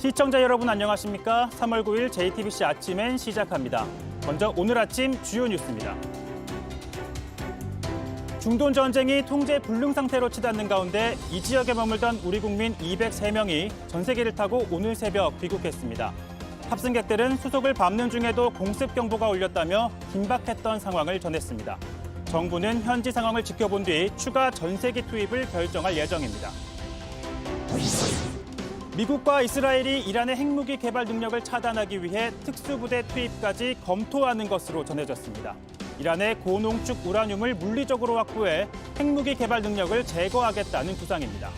시청자 여러분 안녕하십니까? 3월 9일 JTBC 아침엔 시작합니다. 먼저 오늘 아침 주요 뉴스입니다. 중동 전쟁이 통제 불능 상태로 치닫는 가운데 이 지역에 머물던 우리 국민 203명이 전세기를 타고 오늘 새벽 귀국했습니다. 탑승객들은 수속을 밟는 중에도 공습 경보가 울렸다며 긴박했던 상황을 전했습니다. 정부는 현지 상황을 지켜본 뒤 추가 전세기 투입을 결정할 예정입니다. 미국과 이스라엘이 이란의 핵무기 개발 능력을 차단하기 위해 특수부대 투입까지 검토하는 것으로 전해졌습니다. 이란의 고농축 우라늄을 물리적으로 확보해 핵무기 개발 능력을 제거하겠다는 구상입니다.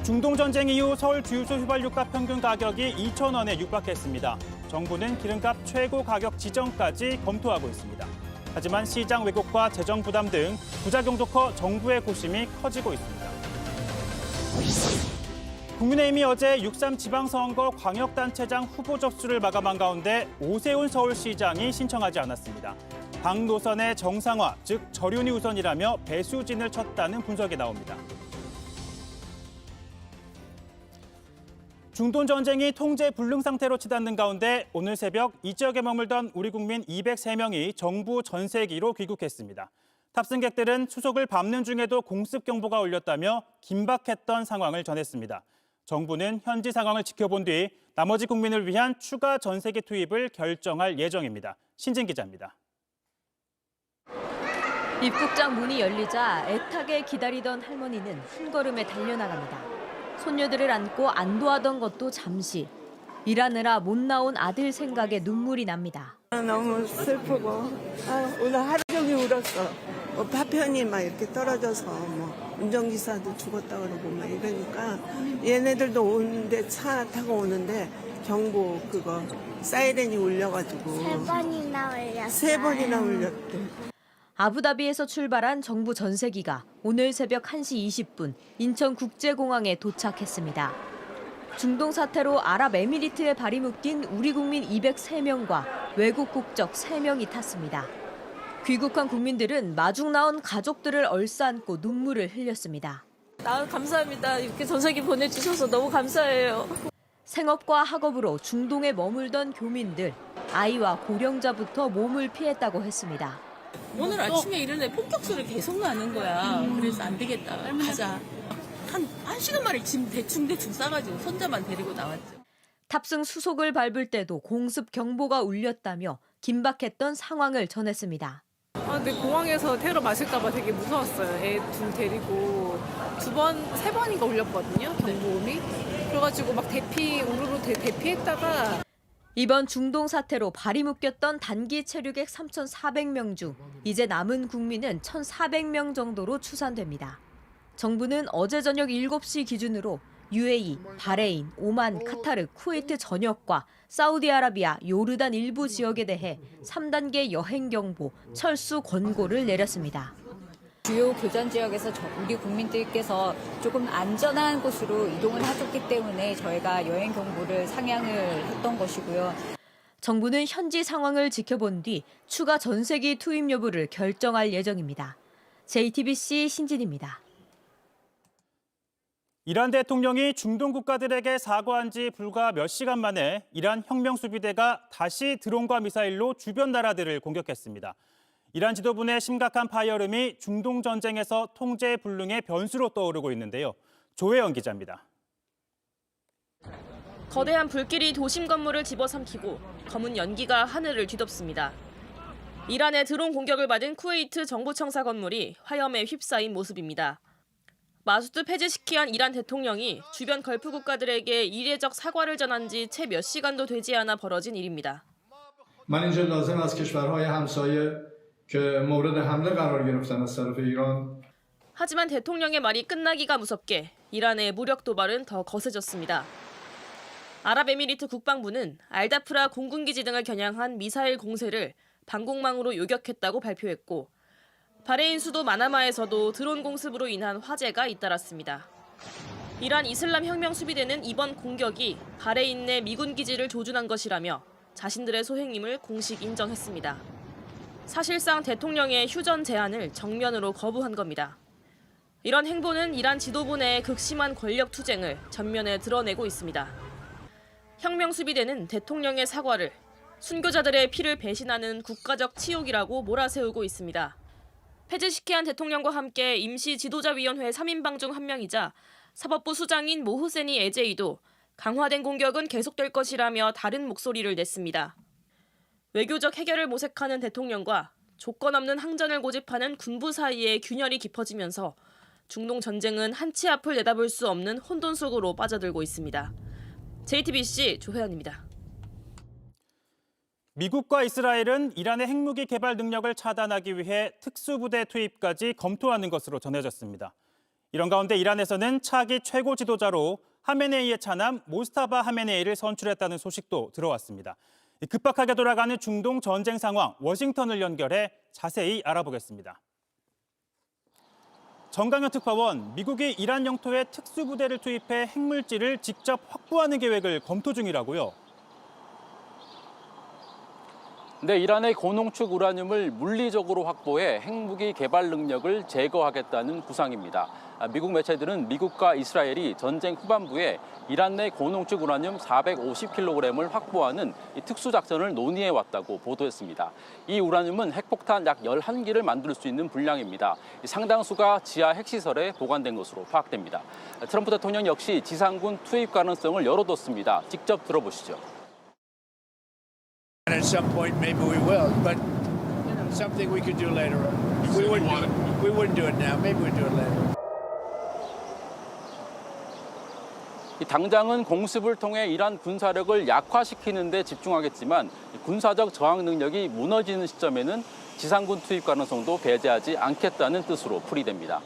중동 전쟁 이후 서울 주유소 휘발유값 평균 가격이 2,000원에 육박했습니다. 정부는 기름값 최고 가격 지정까지 검토하고 있습니다. 하지만 시장 왜곡과 재정 부담 등 부작용도 커 정부의 고심이 커지고 있습니다. 국민의힘이 어제 6.3 지방선거 광역단체장 후보 접수를 마감한 가운데 오세훈 서울시장이 신청하지 않았습니다. 당 노선의 정상화, 즉 절윤이 우선이라며 배수진을 쳤다는 분석이 나옵니다. 중동 전쟁이 통제 불능 상태로 치닫는 가운데 오늘 새벽 이 지역에 머물던 우리 국민 203명이 정부 전세기로 귀국했습니다. 탑승객들은 수속을 밟는 중에도 공습 경보가 울렸다며 긴박했던 상황을 전했습니다. 정부는 현지 상황을 지켜본 뒤 나머지 국민을 위한 추가 전세기 투입을 결정할 예정입니다. 신진 기자입니다. 입국장 문이 열리자 애타게 기다리던 할머니는 한 걸음에 달려나갑니다. 손녀들을 안고 안도하던 것도 잠시. 일하느라 못 나온 아들 생각에 눈물이 납니다. 너무 슬프고 오늘 하루 종일 울었어. 파편이 막 이렇게 떨어져서 운전기사도 죽었다 그러고 막 이러니까 얘네들도 오는데 차 타고 오는데 경보 그거 사이렌이 울려가지고 3번이나 울렸어요. 3번이나 울렸대. 아부다비에서 출발한 정부 전세기가 오늘 새벽 1시 20분 인천국제공항에 도착했습니다. 중동 사태로 아랍에미리트에 발이 묶인 우리 국민 203명과 외국 국적 3명이 탔습니다. 귀국한 국민들은 마중 나온 가족들을 얼싸안고 눈물을 흘렸습니다. 감사합니다. 이렇게 전세기 보내주셔서 너무 감사해요. 생업과 학업으로 중동에 머물던 교민들, 아이와 고령자부터 몸을 피했다고 했습니다. 오늘 아침에 일어나 폭격소리 계속 나는 거야. 그래서 안 되겠다. 가자. 한 시간 만에 짐 대충 싸가지고 손자만 데리고 나왔죠. 탑승 수속을 밟을 때도 공습 경보가 울렸다며 긴박했던 상황을 전했습니다. 근데 공항에서 테러 맞을까봐 되게 무서웠어요. 애 둘 데리고 3번인가 울렸거든요. 경보음이. 그래가지고 막 우르르 대피했다가 이번 중동 사태로 발이 묶였던 단기 체류객 3,400명 중 이제 남은 국민은 1,400명 정도로 추산됩니다. 정부는 어제 저녁 7시 기준으로 UAE, 바레인, 오만, 카타르, 쿠웨이트 전역과 사우디아라비아, 요르단 일부 지역에 대해 3단계 여행 경보, 철수 권고를 내렸습니다. 주요 교전 지역에서 우리 국민들께서 조금 안전한 곳으로 이동을 하셨기 때문에 저희가 여행 경보를 상향을 했던 것이고요. 정부는 현지 상황을 지켜본 뒤 추가 전세기 투입 여부를 결정할 예정입니다. JTBC 신진입니다. 이란 대통령이 중동 국가들에게 사과한 지 불과 몇 시간 만에 이란 혁명수비대가 다시 드론과 미사일로 주변 나라들을 공격했습니다. 이란 지도부 내 심각한 파열음이 중동 전쟁에서 통제 불능의 변수로 떠오르고 있는데요. 조혜영 기자입니다. 거대한 불길이 도심 건물을 집어삼키고 검은 연기가 하늘을 뒤덮습니다. 이란의 드론 공격을 받은 쿠웨이트 정부청사 건물이 화염에 휩싸인 모습입니다. 마수드 페제시키안 이란 대통령이 주변 걸프 국가들에게 이례적 사과를 전한 지 채 몇 시간도 되지 않아 벌어진 일입니다. من اینجا لازم است کشورهای همسایه که مورد حمله قرار گرفتن از طرف ایران 하지만 대통령의 말이 끝나기가 무섭게 이란의 무력 도발은 더 거세졌습니다. 아랍에미리트 국방부는 알다프라 공군기지 등을 겨냥한 미사일 공세를 방공망으로 요격했다고 발표했고 바레인 수도 마나마에서도 드론 공습으로 인한 화재가 잇따랐습니다. 이란 이슬람 혁명 수비대는 이번 공격이 바레인 내 미군 기지를 조준한 것이라며 자신들의 소행임을 공식 인정했습니다. 사실상 대통령의 휴전 제안을 정면으로 거부한 겁니다. 이런 행보는 이란 지도부 내의 극심한 권력 투쟁을 전면에 드러내고 있습니다. 혁명수비대는 대통령의 사과를 순교자들의 피를 배신하는 국가적 치욕이라고 몰아세우고 있습니다. 페제시키안 대통령과 함께 임시 지도자위원회 3인방 중 한 명이자 사법부 수장인 모흐세니 에제이도 강화된 공격은 계속될 것이라며 다른 목소리를 냈습니다. 외교적 해결을 모색하는 대통령과 조건 없는 항전을 고집하는 군부 사이의 균열이 깊어지면서 중동 전쟁은 한치 앞을 내다볼 수 없는 혼돈 속으로 빠져들고 있습니다. JTBC 조혜연입니다. 미국과 이스라엘은 이란의 핵무기 개발 능력을 차단하기 위해 특수부대 투입까지 검토하는 것으로 전해졌습니다. 이런 가운데 이란에서는 차기 최고 지도자로 하메네이의 차남 모스타바 하메네이를 선출했다는 소식도 들어왔습니다. 급박하게 돌아가는 중동 전쟁 상황, 워싱턴을 연결해 자세히 알아보겠습니다. 정강현 특파원, 미국이 이란 영토에 특수부대를 투입해 핵물질을 직접 확보하는 계획을 검토 중이라고요. 네, 이란의 고농축 우라늄을 물리적으로 확보해 핵무기 개발 능력을 제거하겠다는 구상입니다. 미국 매체들은 미국과 이스라엘이 전쟁 후반부에 이란 내 고농축 우라늄 450kg을 확보하는 특수작전을 논의해왔다고 보도했습니다. 이 우라늄은 핵폭탄 약 11기를 만들 수 있는 분량입니다. 상당수가 지하 핵시설에 보관된 것으로 파악됩니다. 트럼프 대통령 역시 지상군 투입 가능성을 열어뒀습니다. 직접 들어보시죠. And at some point, maybe we will, but something we could do later on. We wouldn't do it now. Maybe we'd do it later. 당장은 공습을 통해 이란 군사력을 약화시키는 데 집중하겠지만 군사적 저항 능력이 무너지는 시점에는 지상군 투입 가능성도 배제하지 않겠다는 뜻으로 풀이됩니다.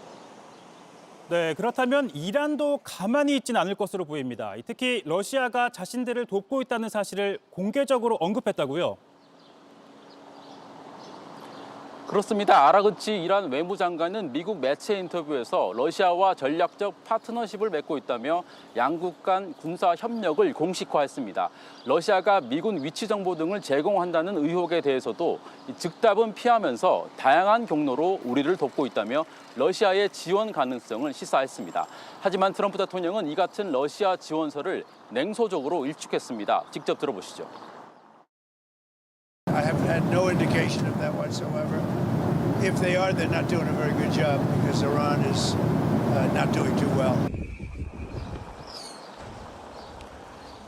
네, 그렇다면 이란도 가만히 있진 않을 것으로 보입니다. 특히 러시아가 자신들을 돕고 있다는 사실을 공개적으로 언급했다고요. 그렇습니다. 아라그치 이란 외무장관은 미국 매체 인터뷰에서 러시아와 전략적 파트너십을 맺고 있다며 양국 간 군사 협력을 공식화했습니다. 러시아가 미군 위치 정보 등을 제공한다는 의혹에 대해서도 즉답은 피하면서 다양한 경로로 우리를 돕고 있다며 러시아의 지원 가능성을 시사했습니다. 하지만 트럼프 대통령은 이 같은 러시아 지원서를 냉소적으로 일축했습니다. 직접 들어보시죠. I have had no indication of that whatsoever. If they are, they're not doing a very good job because Iran is not doing too well.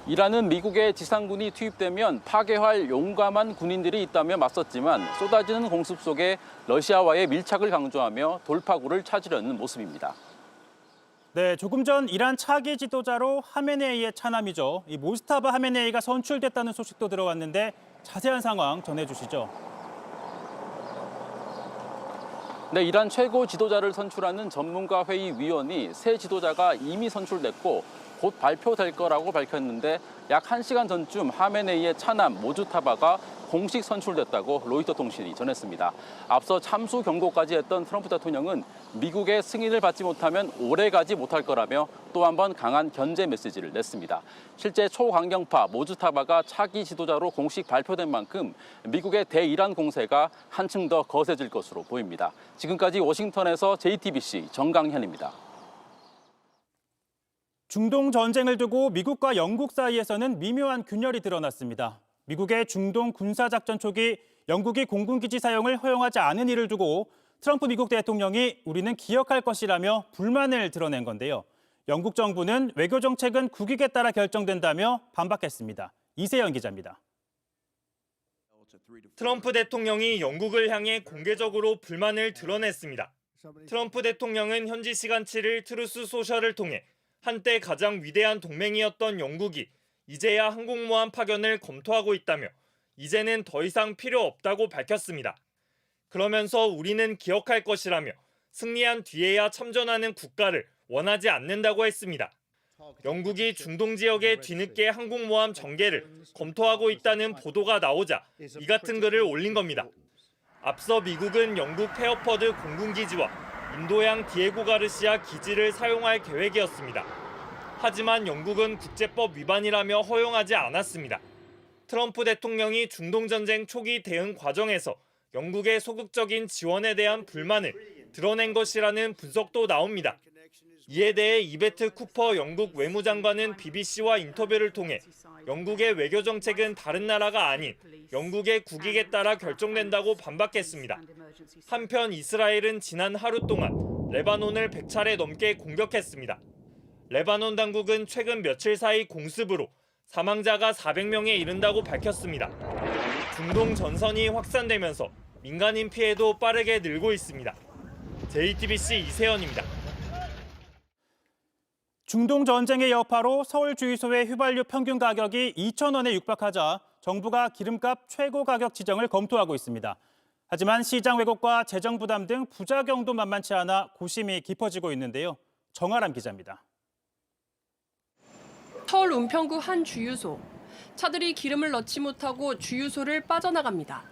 이란은 미국의 지상군이 투입되면 파괴할 용감한 군인들이 있다며 맞섰지만 쏟아지는 공습 속에 러시아와의 밀착을 강조하며 돌파구를 찾으려는 모습입니다. 네, 조금 전 이란 차기 지도자로 하메네이의 차남이죠. 이 모스타바 하메네이가 선출됐다는 소식도 들어왔는데 자세한 상황 전해주시죠. 네, 이란 최고 지도자를 선출하는 전문가 회의 위원이 새 지도자가 이미 선출됐고 곧 발표될 거라고 밝혔는데 약 1시간 전쯤 하메네이의 차남 모주타바가 공식 선출됐다고 로이터 통신이 전했습니다. 앞서 참수 경고까지 했던 트럼프 대통령은 미국의 승인을 받지 못하면 오래 가지 못할 거라며 또 한 번 강한 견제 메시지를 냈습니다. 실제 초강경파 모주타바가 차기 지도자로 공식 발표된 만큼 미국의 대이란 공세가 한층 더 거세질 것으로 보입니다. 지금까지 워싱턴에서 JTBC 정강현입니다. 중동 전쟁을 두고 미국과 영국 사이에서는 미묘한 균열이 드러났습니다. 미국의 중동 군사작전 초기 영국이 공군기지 사용을 허용하지 않은 일을 두고 트럼프 미국 대통령이 우리는 기억할 것이라며 불만을 드러낸 건데요. 영국 정부는 외교 정책은 국익에 따라 결정된다며 반박했습니다. 이세영 기자입니다. 트럼프 대통령이 영국을 향해 공개적으로 불만을 드러냈습니다. 트럼프 대통령은 현지 시간 7일 트루스 소셜을 통해 한때 가장 위대한 동맹이었던 영국이 이제야 항공모함 파견을 검토하고 있다며 이제는 더 이상 필요 없다고 밝혔습니다. 그러면서 우리는 기억할 것이라며 승리한 뒤에야 참전하는 국가를 원하지 않는다고 했습니다. 영국이 중동 지역에 뒤늦게 항공모함 전개를 검토하고 있다는 보도가 나오자 이 같은 글을 올린 겁니다. 앞서 미국은 영국 페어퍼드 공군기지와 인도양 디에고 가르시아 기지를 사용할 계획이었습니다. 하지만 영국은 국제법 위반이라며 허용하지 않았습니다. 트럼프 대통령이 중동 전쟁 초기 대응 과정에서 영국의 소극적인 지원에 대한 불만을 드러낸 것이라는 분석도 나옵니다. 이에 대해 이베트 쿠퍼 영국 외무장관은 BBC와 인터뷰를 통해 영국의 외교 정책은 다른 나라가 아닌 영국의 국익에 따라 결정된다고 반박했습니다. 한편 이스라엘은 지난 하루 동안 레바논을 100차례 넘게 공격했습니다. 레바논 당국은 최근 며칠 사이 공습으로 사망자가 400명에 이른다고 밝혔습니다. 중동 전선이 확산되면서 민간인 피해도 빠르게 늘고 있습니다. JTBC 이세연입니다. 중동 전쟁의 여파로 서울 주유소의 휘발유 평균 가격이 2,000원에 육박하자 정부가 기름값 최고 가격 지정을 검토하고 있습니다. 하지만 시장 왜곡과 재정 부담 등 부작용도 만만치 않아 고심이 깊어지고 있는데요. 정아람 기자입니다. 서울 은평구 한 주유소. 차들이 기름을 넣지 못하고 주유소를 빠져나갑니다.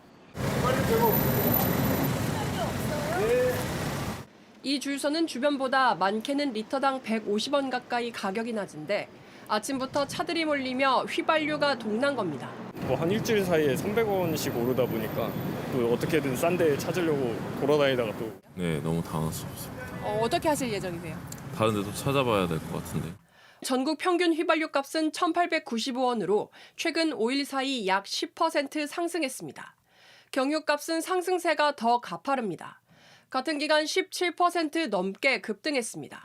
이 주유소는 주변보다 많게는 리터당 150원 가까이 가격이 낮은데 아침부터 차들이 몰리며 휘발유가 동난 겁니다. 한 일주일 사이에 300원씩 오르다 보니까 또 어떻게든 싼 데 찾으려고 돌아다니다가 또. 네, 너무 당황스럽습니다. 어떻게 하실 예정이세요? 다른 데도 찾아봐야 될 것 같은데. 전국 평균 휘발유 값은 1,895원으로 최근 5일 사이 약 10% 상승했습니다. 경유값은 상승세가 더 가파릅니다. 같은 기간 17% 넘게 급등했습니다.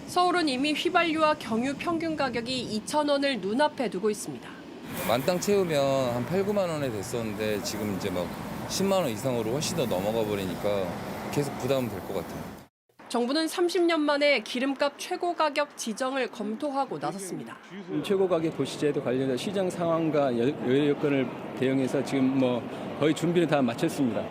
서울은 이미 휘발유와 경유 평균 가격이 2,000원을 눈앞에 두고 있습니다. 만땅 채우면 한 8, 9만 원에 됐었는데 지금 이제 막 10만 원 이상으로 훨씬 더 넘어가 버리니까 계속 부담은 될 것 같아요. 정부는 30년 만에 기름값 최고 가격 지정을 검토하고 나섰습니다. 최고 가격 고시제도 관련해서 시장 상황과 여러 여건을 대응해서 지금 거의 준비를 다 마쳤습니다.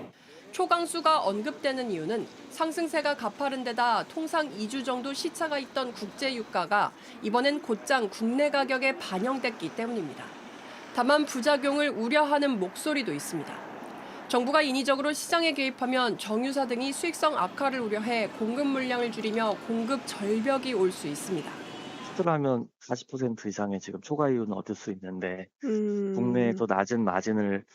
초강수가 언급되는 이유는 상승세가 가파른 데다 통상 2주 정도 시차가 있던 국제 유가가 이번엔 곧장 국내 가격에 반영됐기 때문입니다. 다만 부작용을 우려하는 목소리도 있습니다. 정부가 인위적으로 시장에 개입하면 정유사 등이 수익성 악화를 우려해 공급 물량을 줄이며 공급 절벽이 올 수 있습니다. 수출하면 40% 이상의 지금 초과 이윤을 얻을 수 있는데 국내에도 낮은 마진을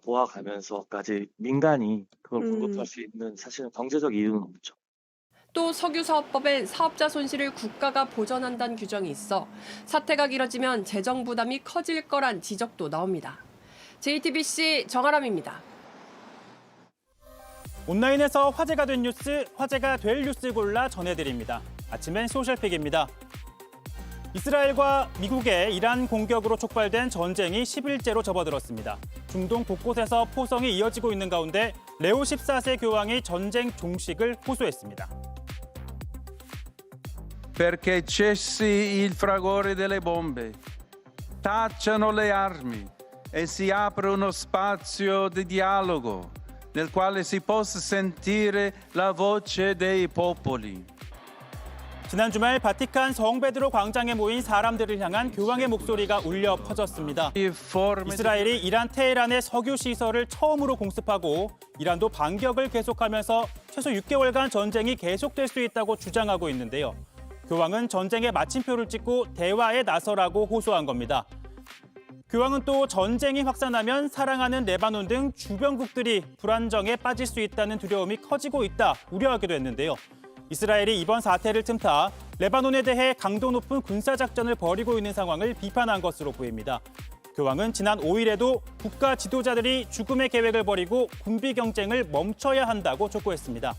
보아가면서까지 민간이 그걸 공급할 수 있는 사실은 경제적 이유는 없죠. 또 석유사업법엔 사업자 손실을 국가가 보전한다는 규정이 있어 사태가 길어지면 재정 부담이 커질 거란 지적도 나옵니다. JTBC 정아람입니다. 온라인에서 화제가 된 뉴스, 화제가 될 뉴스 골라 전해드립니다. 아침엔 소셜픽입니다. 이스라엘과 미국의 이란 공격으로 촉발된 전쟁이 10일째로 접어들었습니다. 중동 곳곳에서 포성이 이어지고 있는 가운데 레오 14세 교황이 전쟁 종식을 호소했습니다. Perché cessi il fragore delle bombe, tacciano le armi e si apra uno spazio di dialogo nel quale si possa sentire la voce dei popoli. 지난 주말 바티칸 성베드로 광장에 모인 사람들을 향한 교황의 목소리가 울려 퍼졌습니다. 이스라엘이 이란 테헤란의 석유 시설을 처음으로 공습하고 이란도 반격을 계속하면서 최소 6개월간 전쟁이 계속될 수 있다고 주장하고 있는데요. 교황은 전쟁의 마침표를 찍고 대화에 나서라고 호소한 겁니다. 교황은 또 전쟁이 확산하면 사랑하는 레바논 등 주변국들이 불안정에 빠질 수 있다는 두려움이 커지고 있다 우려하기도 했는데요. 이스라엘이 이번 사태를 틈타 레바논에 대해 강도 높은 군사작전을 벌이고 있는 상황을 비판한 것으로 보입니다. 교황은 지난 5일에도 국가 지도자들이 죽음의 계획을 벌이고 군비 경쟁을 멈춰야 한다고 촉구했습니다.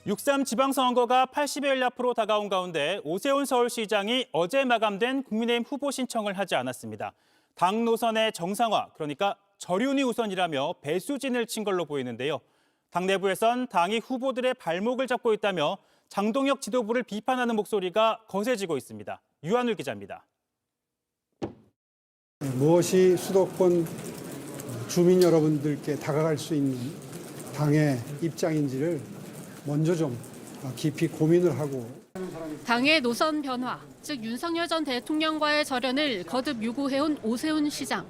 (6.3) 지방선거가 80여일 앞으로 다가온 가운데 오세훈 서울시장이 어제 마감된 국민의힘 후보 신청을 하지 않았습니다. 당 노선의 정상화, 그러니까 저륜이 우선이라며 배수진을 친 걸로 보이는데요. 당 내부에선 당이 후보들의 발목을 잡고 있다며 장동혁 지도부를 비판하는 목소리가 거세지고 있습니다. 유한울 기자입니다. 무엇이 수도권 주민 여러분들께 다가갈 수 있는 당의 입장인지를 먼저 좀 깊이 고민을 하고 당의 노선 변화, 즉 윤석열 전 대통령과의 절연을 거듭 요구해온 오세훈 시장.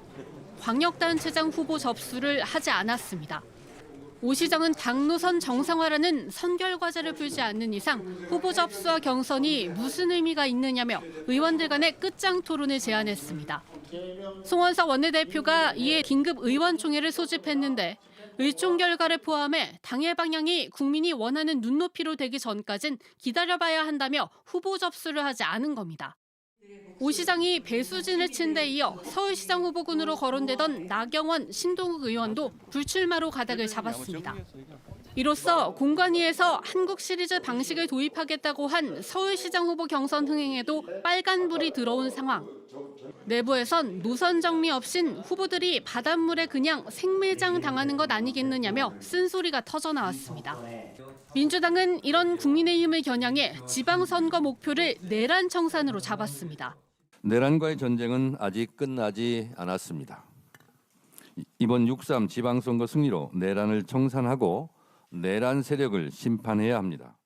광역단체장 후보 접수를 하지 않았습니다. 오 시장은 당 노선 정상화라는 선결 과제를 풀지 않는 이상 후보 접수와 경선이 무슨 의미가 있느냐며 의원들 간의 끝장 토론을 제안했습니다. 송원석 원내대표가 이에 긴급 의원총회를 소집했는데 의총 결과를 포함해 당의 방향이 국민이 원하는 눈높이로 되기 전까진 기다려봐야 한다며 후보 접수를 하지 않은 겁니다. 오 시장이 배수진을 친 데 이어 서울시장 후보군으로 거론되던 나경원, 신동욱 의원도 불출마로 가닥을 잡았습니다. 이로써 공관위에서 한국 시리즈 방식을 도입하겠다고 한 서울시장 후보 경선 흥행에도 빨간불이 들어온 상황. 내부에선 노선 정리 없인 후보들이 바닷물에 그냥 생매장 당하는 것 아니겠느냐며 쓴소리가 터져나왔습니다. 민주당은 이런 국민의힘을 겨냥해 지방선거 목표를 내란 청산으로 잡았습니다. 내란과의 전쟁은 아직 끝나지 않았습니다. 이번 6.3 지방선거 승리로 내란을 청산하고 내란 세력을 심판해야 합니다.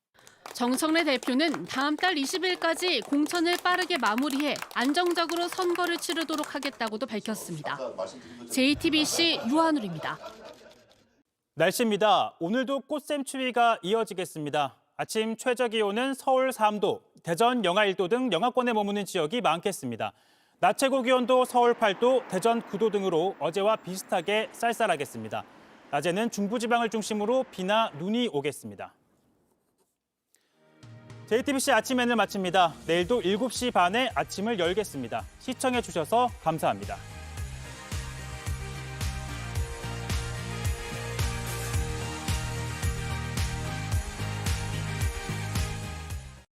정청래 대표는 다음 달 20일까지 공천을 빠르게 마무리해 안정적으로 선거를 치르도록 하겠다고도 밝혔습니다. JTBC 유한울입니다. 날씨입니다. 오늘도 꽃샘추위가 이어지겠습니다. 아침 최저기온은 서울 3도, 대전 영하 1도 등 영하권에 머무는 지역이 많겠습니다. 낮 최고 기온도 서울 8도, 대전 9도 등으로 어제와 비슷하게 쌀쌀하겠습니다. 낮에는 중부지방을 중심으로 비나 눈이 오겠습니다. JTBC 아침엔을 마칩니다. 내일도 7시 반에 아침을 열겠습니다. 시청해 주셔서 감사합니다.